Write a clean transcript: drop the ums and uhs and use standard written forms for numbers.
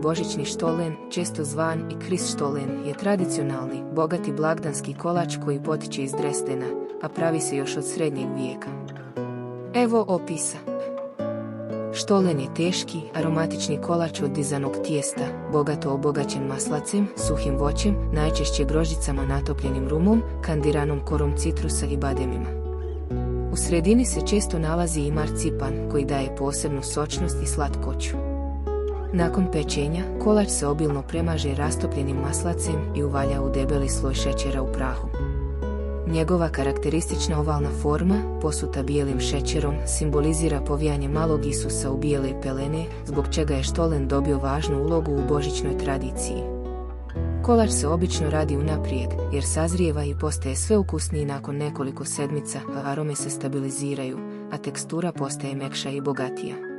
Božićni Stollen, često zvan i Christstollen, je tradicionalni, bogati blagdanski kolač koji potiče iz Dresdena, a pravi se još od srednjeg vijeka. Evo opisa. Štolen je teški, aromatični kolač od dizanog tijesta, bogato obogaćen maslacem, suhim voćem, najčešće grožđicama natopljenim rumom, kandiranom korom citrusa i bademima. U sredini se često nalazi i marcipan koji daje posebnu sočnost i slatkoću. Nakon pečenja, kolač se obilno premaže rastopljenim maslacem i uvalja u debeli sloj šećera u prahu. Njegova karakteristična ovalna forma, posuta bijelim šećerom, simbolizira povijanje Malog Isusa u Bijele Pelene, zbog čega je Štolen dobio važnu ulogu u božićnoj tradiciji. Kolač se obično radi unaprijed, jer sazrijeva i postaje sve ukusniji nakon nekoliko sedmica, a arome se stabiliziraju, a tekstura postaje mekša i bogatija.